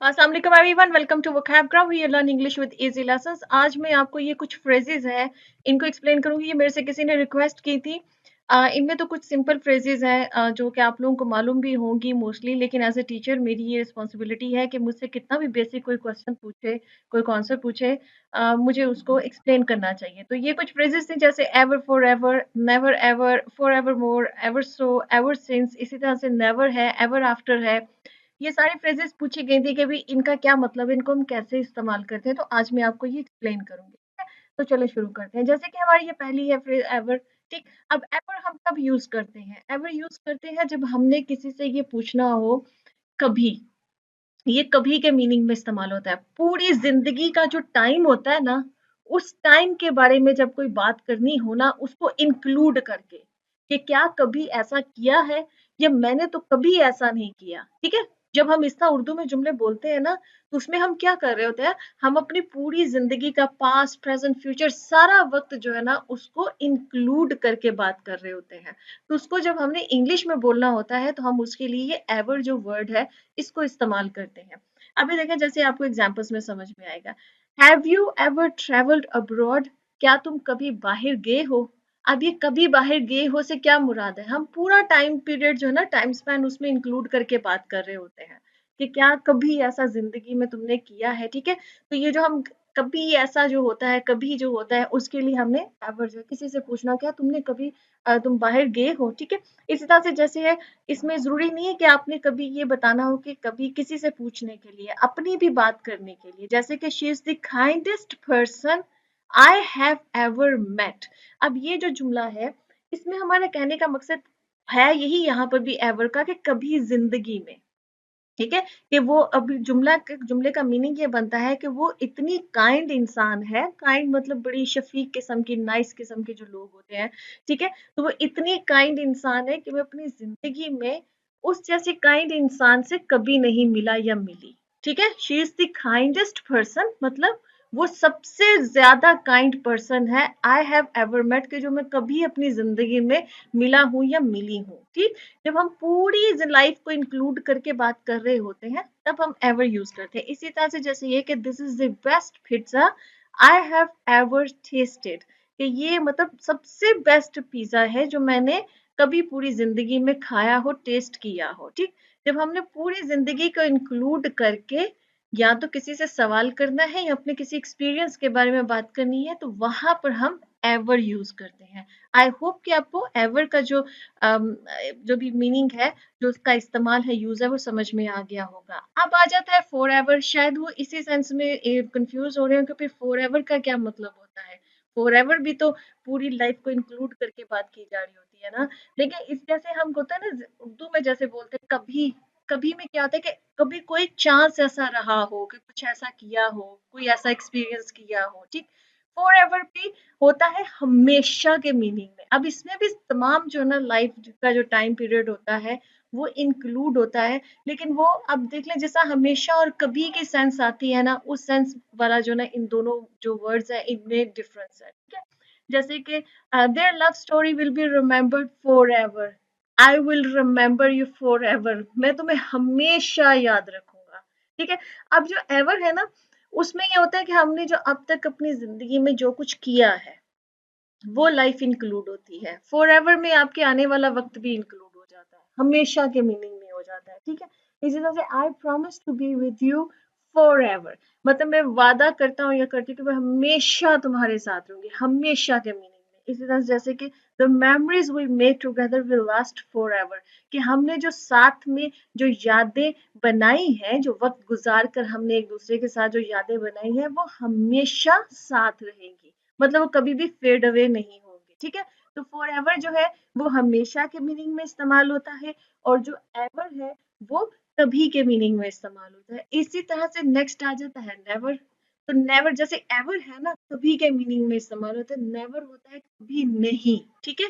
अस्सलाम वालेकुम everyone, welcome to Vocabgram. We learn English with easy lessons. आज मैं आपको ये कुछ फ्रेजेस हैं, इनको एक्सप्लेन करूंगी। ये मेरे से किसी ने रिक्वेस्ट की थी। इनमें तो कुछ सिंपल फ्रेजेस हैं जो कि आप लोगों को मालूम भी होंगी मोस्टली, लेकिन एज ए टीचर मेरी ये रिस्पॉन्सिबिलिटी है कि मुझसे कितना भी बेसिक कोई क्वेश्चन पूछे, कोई कॉन्सेप्ट पूछे, मुझे उसको एक्सप्लेन करना चाहिए। तो ये कुछ फ्रेजेस थी जैसे ever, for ever, never ever, for ever more, ever so, ever since. इसी तरह से नेवर है, एवर आफ्टर है। ये सारी फ्रेजेस पूछी गई थी कि भाई इनका क्या मतलब है, इनको हम कैसे इस्तेमाल करते हैं। तो आज मैं आपको ये एक्सप्लेन करूंगी, ठीक है। तो चलो शुरू करते हैं। जैसे कि हमारी ये पहली है फ्रेज एवर, ठीक। अब एवर हम कब यूज करते हैं? एवर यूज करते हैं जब हमने किसी से ये पूछना हो कभी। ये कभी के मीनिंग में इस्तेमाल होता है। पूरी जिंदगी का जो टाइम होता है ना, उस टाइम के बारे में जब कोई बात करनी हो ना, उसको इंक्लूड करके कि क्या कभी ऐसा किया है या मैंने तो कभी ऐसा नहीं किया, ठीक है। जब हम इस तरह उर्दू में जुमले बोलते हैं ना, तो उसमें हम क्या कर रहे होते हैं? हम अपनी पूरी जिंदगी का पास्ट, प्रेजेंट, फ्यूचर सारा वक्त जो है ना, उसको इंक्लूड करके बात कर रहे होते हैं। तो उसको जब हमने इंग्लिश में बोलना होता है, तो हम उसके लिए ये एवर जो वर्ड है, इसको इस्तेमाल करते हैं। अभी देखें, जैसे आपको एग्जांपल्स में समझ में आएगा। Have you ever travelled abroad? क्या तुम कभी बाहर गए हो? अब ये कभी बाहर गए हो से क्या मुराद है? हम पूरा टाइम पीरियड जो है ना, टाइम स्पैन उसमें इंक्लूड करके बात कर रहे होते हैं कि क्या कभी ऐसा जिंदगी में तुमने किया है, ठीक है। तो ये जो हम कभी ऐसा जो होता है, कभी जो होता है, उसके लिए हमने एवर जो है, किसी से पूछना क्या तुमने कभी तुम बाहर गए हो, ठीक है। इसी तरह से जैसे है, इसमें ज़रूरी नहीं है कि आपने कभी ये बताना हो कि कभी किसी से पूछने के लिए, अपनी भी बात करने के लिए। जैसे कि she is the kindest person I have ever met. अब ये जो जुमला है, इसमें हमारा कहने का मकसद है यही यहाँ पर भी एवर का, कि कभी ज़िंदगी में, ठीक है। कि वो अभी जुमले का मीनिंग ये बनता है कि वो इतनी काइंड इंसान है। काइंड मतलब बड़ी शफीक किस्म की, नाइस किस्म के जो लोग होते हैं, ठीक है। तो वो इतनी काइंड इंसान है कि मैं अपनी जिंदगी में उस जैसे काइंड इंसान से कभी नहीं मिला या मिली, ठीक है। She is the kindest person, मतलब वो सबसे ज्यादा काइंड पर्सन है आई हैव एवर मेट, के जो मैं कभी अपनी जिंदगी में मिला हूं या मिली हूं, ठीक। जब हम पूरी लाइफ को इंक्लूड करके बात कर रहे होते हैं, तब हम एवर यूज करते हैं। इसी तरह से जैसे ये कि this is the best pizza I have ever tested, कि ये मतलब सबसे बेस्ट पिज्जा है जो मैंने कभी पूरी जिंदगी में खाया हो, टेस्ट किया हो, ठीक। जब हमने पूरी जिंदगी को इंक्लूड करके या तो किसी से सवाल करना है या अपने किसी एक्सपीरियंस के बारे में बात करनी है, तो वहां पर हम एवर यूज करते हैं। आई होप कि आपको एवर का जो भी मीनिंग है, जो उसका इस्तेमाल है, यूज है, वो समझ में आ गया होगा। अब आ जाता है फॉर एवर। शायद वो इसी सेंस में कंफ्यूज हो रहे हो कि फिर फॉर एवर का क्या मतलब होता है। फॉर एवर भी तो पूरी लाइफ को इंक्लूड करके बात की जा रही होती है ना। लेकिन इस जैसे हम होता है ना उर्दू में, जैसे बोलते हैं कभी, कभी में क्या होता है कि कभी कोई चांस ऐसा रहा हो कि कुछ ऐसा किया हो, कोई ऐसा एक्सपीरियंस किया हो, ठीक। फॉर एवर भी होता है हमेशा के मीनिंग में। अब इसमें भी तमाम जो है ना लाइफ का जो टाइम पीरियड होता है, वो इंक्लूड होता है। लेकिन वो अब देख लें, जैसा हमेशा और कभी की सेंस आती है ना, उस सेंस वाला जो ना इन दोनों जो वर्ड्स है, इनमें डिफरेंस है, ठीक है। जैसे कि their love story will be remembered for ever. I will remember you for ever, मैं तुम्हें हमेशा याद रखूंगा, ठीक है। अब जो एवर है ना, उसमें ये होता है कि हमने जो अब तक अपनी जिंदगी में जो कुछ किया है, वो लाइफ इंक्लूड होती है। फॉर एवर में आपके आने वाला वक्त भी इंक्लूड हो जाता है, हमेशा के मीनिंग में हो जाता है, ठीक है। इसी तरह से I promise to be with you forever, मतलब मैं वादा करता हूँ या करती हूँ कि मैं हमेशा तुम्हारे साथ रहूंगी, हमेशा के मीनिंग में। इसी तरह से जैसे कि the memories we make together will last forever, कि हमने जो साथ में जो यादें बनाई हैं, जो वक्त गुजार कर हमने एक दूसरे के साथ जो यादें बनाई हैं, वो हमेशा साथ रहेंगी, मतलब वो कभी भी फेड अवे नहीं होंगे, ठीक है। तो फॉर एवर जो है, वो हमेशा के मीनिंग में इस्तेमाल होता है, और जो एवर है, वो कभी के मीनिंग में इस्तेमाल होता है। इसी तरह से नेक्स्ट आ जाता है नेवर। तो नेवर जैसे एवर है ना, कभी के मीनिंग में इस्तेमाल होता है, नेवर होता है कभी नहीं, ठीक है।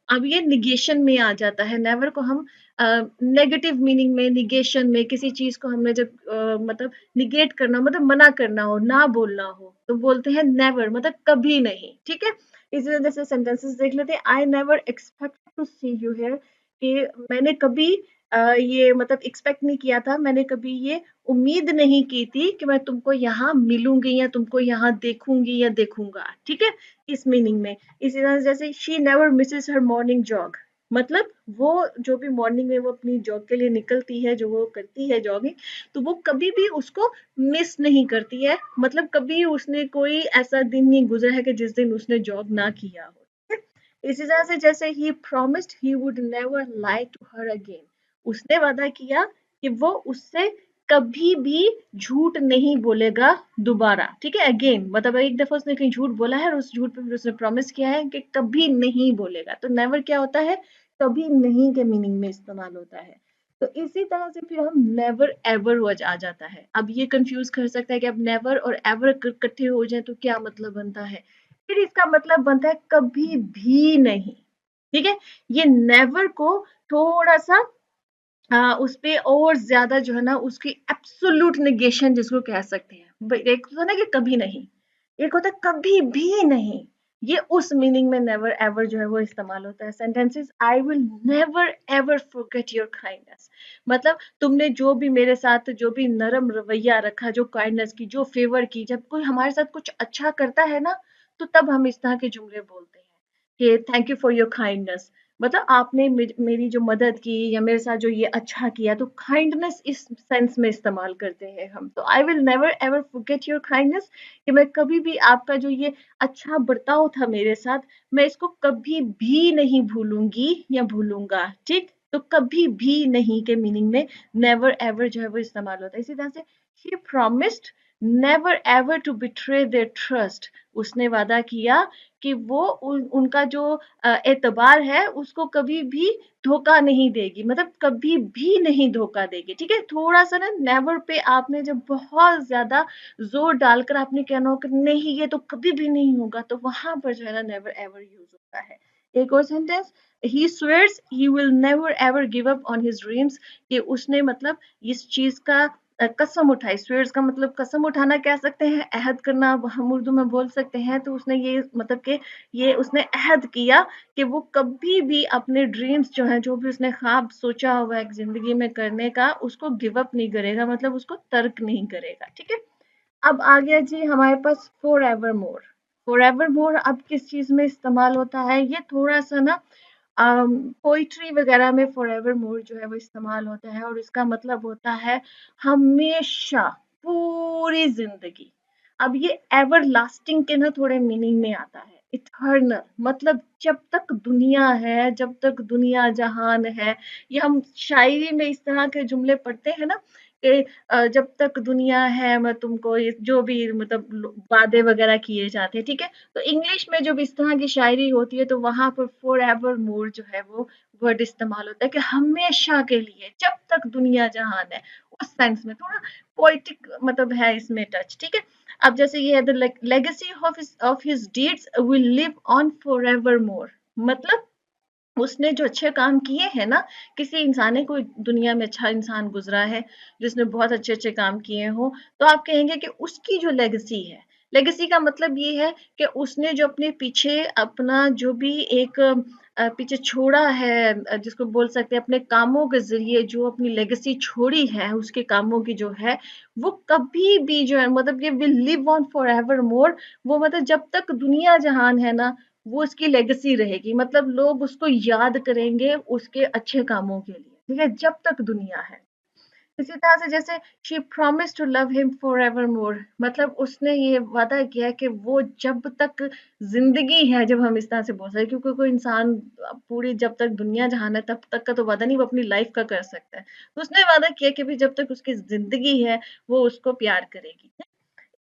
अब ये निगेशन में आ जाता है। नेवर को हम नेगेटिव मीनिंग में, निगेशन में, किसी चीज को हमने जब मतलब निगेट करना, मतलब मना करना हो, ना बोलना हो, तो बोलते हैं नेवर, मतलब कभी नहीं, ठीक है। इसी तरह जैसे सेंटेंसेस देख लेते हैं। I never expect to see you here, कि मैंने कभी ये मतलब एक्सपेक्ट नहीं किया था, मैंने कभी ये उम्मीद नहीं की थी कि मैं तुमको यहाँ मिलूँगी या तुमको यहाँ देखूँगी या देखूँगा, ठीक है? इस मीनिंग में। इसी तरह जैसे she never Mrs her morning jog, मतलब वो जो भी मॉर्निंग में वो अपनी जॉग के लिए निकलती है, जो वो करती है जॉगिंग, तो वो कभी भी उसको मिस नहीं करती है, मतलब कभी उसने कोई ऐसा दिन नहीं गुज़रा है कि जिस दिन उसने जॉग ना किया हो। ठीक है? इसी तरह से जैसे he promised he would never lie to her again, उसने वादा किया कि वो उससे कभी भी झूठ नहीं बोलेगा दोबारा, ठीक है? अगेन मतलब एक दफा उसने कहीं झूठ बोला है और उस झूठ पे फिर उसने प्रॉमिस किया है कि कभी नहीं बोलेगा। तो नेवर क्या होता है? कभी नहीं के मीनिंग में इस्तेमाल होता है। तो इसी तरह से फिर हम नेवर एवर वर्ड आ जाता है। अब ये कंफ्यूज कर सकता है कि अब नेवर और एवर इकट्ठे हो जाए तो क्या मतलब बनता है? फिर इसका मतलब बनता है कभी भी नहीं, ठीक है? ये नेवर को थोड़ा सा उस पे और ज़्यादा जो है ना उसकी एब्सोल्यूट नेगेशन जिसको कह सकते हैं। एक होता है ना कि कभी नहीं, एक होता है कभी भी नहीं। ये उस मीनिंग में नेवर एवर जो है वो इस्तेमाल होता है। Sentences I will never ever forget your kindness, मतलब तुमने जो भी मेरे साथ जो भी नरम रवैया रखा, जो काइंडनेस की, जो फेवर की, जब कोई हमारे साथ कुछ अच्छा करता है ना, तो तब हम इस तरह के जुमले बोलते हैं कि thank you for your kindness, मतलब आपने मेरी जो मदद की या मेरे साथ जो ये अच्छा किया, तो काइंडनेस इस सेंस में इस्तेमाल करते हैं हम। तो I will never ever forget your kindness, कि मैं कभी भी आपका जो ये अच्छा बर्ताव था मेरे साथ, मैं इसको कभी भी नहीं भूलूंगी या भूलूंगा, ठीक? तो कभी भी नहीं के मीनिंग में नेवर एवर जो है वो इस्तेमाल होता है। इसी तरह से she promised never ever to betray their trust, उसने वादा किया कि वो उनका जो एतबार है उसको कभी भी धोखा नहीं देगी, मतलब कभी भी नहीं धोखा देगी, ठीक है? थोड़ा सा ना नेवर पे आपने जब बहुत ज्यादा जोर डालकर आपने कहना हो कि नहीं ये तो कभी भी नहीं होगा, तो वहां पर जो है ना नेवर एवर यूज होता है। एक और sentence, he swears he will never ever give up on his dreams, कि उसने मतलब इस चीज का कसम उठाई। स्वेयर्स का मतलब कसम उठाना कह सकते हैं, अहद करना हम उर्दू में बोल सकते हैं। तो उसने ये मतलब कि ये उसने अहद किया कि वो कभी भी अपने ड्रीम्स जो हैं, जो भी उसने ख्वाब सोचा हुआ है जिंदगी में करने का, उसको गिव अप नहीं करेगा, मतलब उसको तर्क नहीं करेगा, ठीक है? अब आ गया जी हमारे पास forever more. Forever more अब किस चीज में इस्तेमाल होता है? ये थोड़ा सा ना पोइट्री वगैरह में फॉरएवर मोर जो है वो इस्तेमाल होता है, और इसका मतलब होता है हमेशा, पूरी जिंदगी। अब ये एवर लास्टिंग के ना थोड़े मीनिंग में आता है। इटर्नल मतलब जब तक दुनिया है, जब तक दुनिया जहान है। ये हम शायरी में इस तरह के जुमले पढ़ते हैं ना कि जब तक दुनिया है मैं तुमको जो भी मतलब वादे वगैरह किए जाते हैं, ठीक है? तो इंग्लिश में जब इस तरह की शायरी होती है तो वहां पर फॉर एवर मोर जो है वो वर्ड इस्तेमाल होता है कि हमेशा के लिए, जब तक दुनिया जहान है। उस सेंस में थोड़ा पोइटिक मतलब है इसमें टच, ठीक है? अब जैसे ये है the legacy of his deeds will live on for ever more, मतलब उसने जो अच्छे काम किए हैं ना, किसी इंसान ने कोई दुनिया में अच्छा इंसान गुजरा है जिसने बहुत अच्छे अच्छे काम किए हो, तो आप कहेंगे कि उसकी जो लेगेसी है, लेगेसी का मतलब ये है कि उसने जो अपने पीछे अपना जो भी एक पीछे छोड़ा है, जिसको बोल सकते हैं अपने कामों के जरिए जो अपनी लेगेसी छोड़ी है, उसके कामों की जो है वो कभी भी जो है मतलब ये will live on for ever more. वो मतलब जब तक दुनिया जहान है ना, वो उसकी लेगेसी रहेगी, मतलब लोग उसको याद करेंगे उसके अच्छे कामों के लिए, ठीक है? जब तक दुनिया है। इसी तरह से जैसे she promise to love him forever more, मतलब उसने ये वादा किया कि वो जब तक जिंदगी है, जब हम इस तरह से बोल सकते हैं, क्योंकि कोई इंसान पूरी जब तक दुनिया जहान है तब तक का तो वादा नहीं, वो अपनी लाइफ का कर सकता है। तो उसने वादा किया कि भी जब तक उसकी जिंदगी है वो उसको प्यार करेगी।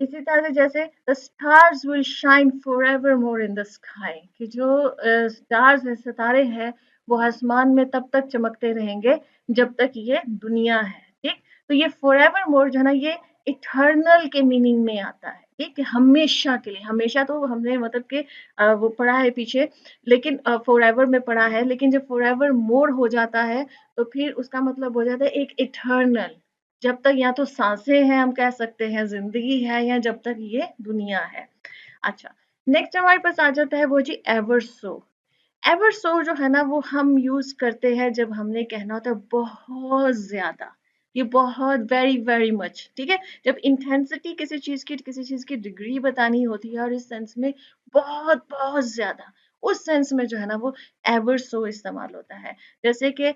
इसी तरह से जैसे the stars will shine forever more in the sky, कि जो स्टार्स है, सितारे हैं, वो आसमान में तब तक चमकते रहेंगे जब तक ये दुनिया है, ठीक? तो ये फॉरएवर मोर जो है ना, ये इटर्नल के मीनिंग में आता है, ठीक? कि हमेशा के लिए, हमेशा तो हमने मतलब कि वो पढ़ा है पीछे, लेकिन फॉरएवर में पढ़ा है, लेकिन जब फॉरएवर मोर हो जाता है तो फिर उसका मतलब हो जाता है एक इटर्नल, जब तक या तो सांसें हैं हम कह सकते हैं, जिंदगी है, या जब तक ये दुनिया है। अच्छा, नेक्स्ट हमारे पास आ जाता है वो जी एवर सो। एवर सो जो है ना वो हम यूज करते हैं जब हमने कहना होता है बहुत ज्यादा, ये बहुत वेरी वेरी मच, ठीक है। जब इंटेंसिटी किसी चीज की डिग्री बतानी होती है और इस सेंस में बहुत बहुत ज्यादा, उस सेंस में जो है ना वो एवर सो इस्तेमाल होता है। जैसे कि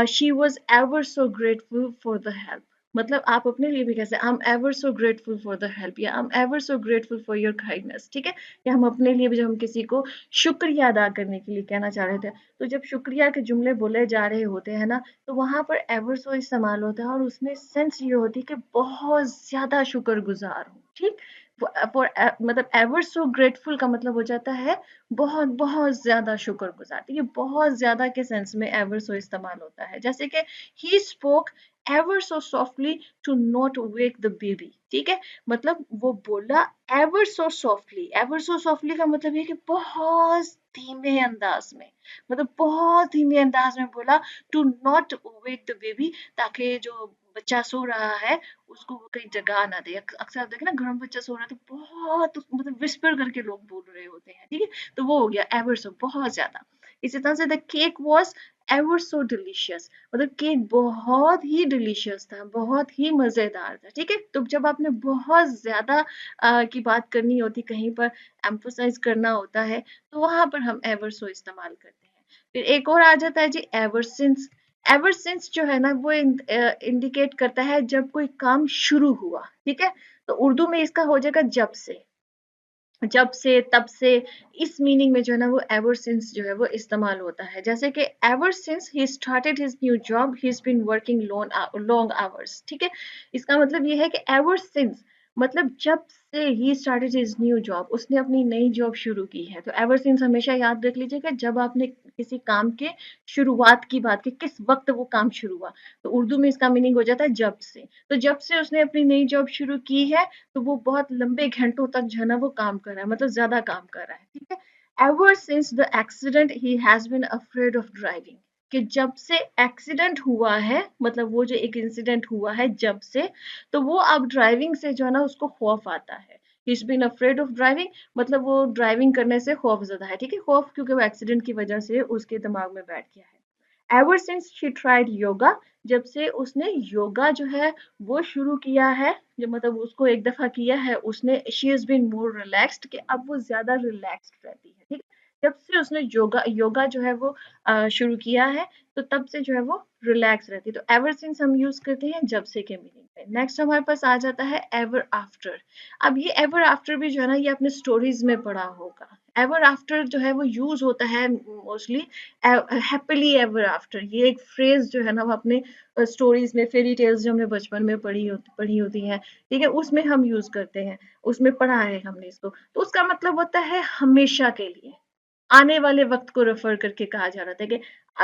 she was ever so grateful for the help, मतलब आप अपने लिए भी कैसे, I am ever so grateful for the help, या I am ever so grateful for your kindness, ठीक है। या हम अपने लिए भी जब हम किसी को शुक्रिया अदा करने के लिए कहना चाह रहे थे, तो जब शुक्रिया के जुमले बोले जा रहे होते हैं ना, तो वहां पर एवर सो इस्तेमाल होता है और उसमें सेंस ये होती है कि बहुत ज्यादा शुक्रगुजार हूँ, ठीक। फॉर मतलब एवर सो ग्रेटफुल का मतलब हो जाता है बहुत बहुत ज्यादा शुक्रगुजार, तो ये बहुत ज्यादा के सेंस में एवर सो इस्तेमाल होता है। जैसे कि he spoke ever so softly to not wake the baby, ठीक है। मतलब वो बोला एवर सो सॉफ्टली का मतलब ये कि बहुत धीमे अंदाज में, मतलब बहुत धीमे अंदाज में बोला, to not wake the baby, ताकि जो बच्चा सो रहा है उसको वो कहीं जगा ना दे। अक्सर आप देखें ना, घर में बच्चा सो रहा है तो बहुत मतलब विस्पर करके लोग बोल रहे होते हैं, ठीक है। तो वो हो गया एवर सो बहुत ज्यादा। इसी तरह से the cake was ever so delicious, मतलब केक बहुत ही डिलीशियस था, बहुत ही मजेदार था, ठीक है। तो जब आपने बहुत ज्यादा की बात करनी होती, कहीं पर एम्फोसाइज करना होता है, तो वहां पर हम एवर सो इस्तेमाल करते हैं। फिर एक और आ जाता है जी एवर सिंस। एवर सिंस जो है ना वो इंडिकेट करता है जब कोई काम शुरू हुआ, ठीक है। तो उर्दू में इसका हो जाएगा जब से, तब से, इस मीनिंग में जो है ना वो एवर सिंस जो है वो इस्तेमाल होता है। जैसे कि ever since he started his new job he is been working long hours, ठीक है। इसका मतलब ये है कि एवर सिंस मतलब जब से ही स्टार्टेड हिज न्यू जॉब, उसने अपनी नई जॉब शुरू की है। तो एवर सिंस हमेशा याद रख लीजिएगा जब आपने किसी काम के शुरुआत की बात की, किस वक्त वो काम शुरू हुआ, तो उर्दू में इसका मीनिंग हो जाता है जब से। तो जब से उसने अपनी नई जॉब शुरू की है, तो वो बहुत लंबे घंटों तक जो है ना वो काम कर रहा है, मतलब ज्यादा काम कर रहा है, ठीक है। Ever since the accident he has been afraid of driving, कि जब से एक्सीडेंट हुआ है, मतलब वो जो एक इंसिडेंट हुआ है जब से, तो वो अब ड्राइविंग से जो है ना उसको खौफ आता है। He's been afraid of driving, मतलब वो ड्राइविंग करने से खौफ ज्यादा है, ठीक है। खौफ क्योंकि वो एक्सीडेंट की वजह से उसके दिमाग में बैठ गया है। Ever since she tried yoga, जब से उसने योगा जो है वो शुरू किया है, जो मतलब उसको एक दफा किया है उसने, she is been more relaxed, कि अब वो ज्यादा रिलैक्स्ड रहती है, ठीक है। जब से उसने योगा योगा जो है वो शुरू किया है, तो तब से जो है वो रिलैक्स रहती है। तो एवर सिंस हम यूज करते हैं जब से के मीनिंग में। नेक्स्ट हमारे पास आ जाता है एवर आफ्टर। अब ये एवर आफ्टर भी जो है ना ये आपने स्टोरीज में पढ़ा होगा। एवर आफ्टर जो है वो यूज होता है मोस्टली हैप्पीली एवर आफ्टर, ये एक फ्रेज जो है ना वो अपने स्टोरीज में, फेरी टेल्स जो हमने बचपन में पढ़ी होती हैं, ठीक है, उसमें हम यूज करते हैं, उसमें पढ़ा है हमने इसको। तो उसका मतलब होता है हमेशा के लिए, आने वाले वक्त को रेफर करके कहा जा रहा था कि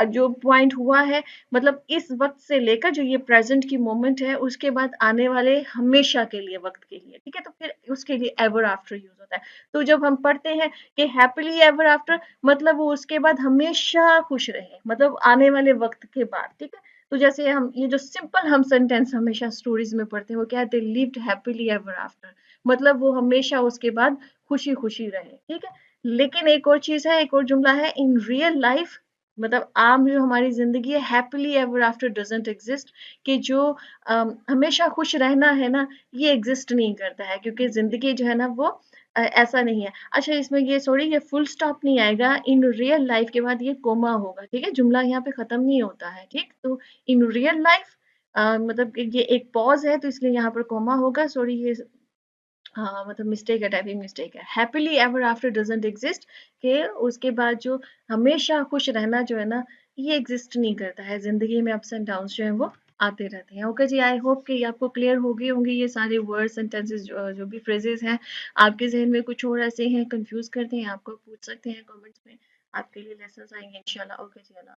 जो पॉइंट हुआ है, मतलब इस वक्त से लेकर जो ये प्रेजेंट की मोमेंट है उसके बाद आने वाले हमेशा के लिए वक्त के लिए, ठीक है। तो फिर उसके लिए एवर आफ्टर यूज होता है। तो जब हम पढ़ते हैं कि हैप्पीली एवर आफ्टर, मतलब वो उसके बाद हमेशा खुश रहे, मतलब आने वाले वक्त के बाद, ठीक है। तो जैसे हम ये जो सिंपल हम सेंटेंस हमेशा स्टोरीज में पढ़ते हैं वो क्या है, they lived happily ever after, मतलब वो हमेशा उसके बाद खुशी खुशी रहे, ठीक है। लेकिन एक और चीज है, एक और जुमला है, इन रियल लाइफ, मतलब आम जो हमारी जिंदगी है, happily ever after doesn't exist, कि जो हमेशा खुश रहना है ना, ये एग्जिस्ट नहीं करता है, क्योंकि जिंदगी जो है ना वो ऐसा नहीं है। अच्छा, इसमें ये सॉरी ये फुल स्टॉप नहीं आएगा, इन रियल लाइफ के बाद ये कोमा होगा, ठीक है, जुमला यहाँ पे खत्म नहीं होता है, ठीक। तो इन रियल लाइफ मतलब ये एक पॉज है, तो इसलिए यहाँ पर कोमा होगा, सॉरी ये हाँ, मतलब मिस्टेक है, टाइपिंग मिस्टेक है। Happily ever after doesn't exist, कि उसके बाद जो हमेशा खुश रहना जो है ना, ये एग्जिस्ट नहीं करता है, जिंदगी में अप्स एंड डाउन्स जो है वो आते रहते हैं। ओके जी, आई होप कि आपको क्लियर हो गए होंगे ये सारे वर्ड सेंटेंसेस, जो भी फ्रेजेस हैं। आपके जहन में कुछ और ऐसे हैं कंफ्यूज करते हैं, आपको पूछ सकते हैं कमेंट्स में, आपके लिए लेसन आएंगे इंशाल्लाह। ओके जी, अल्लाह।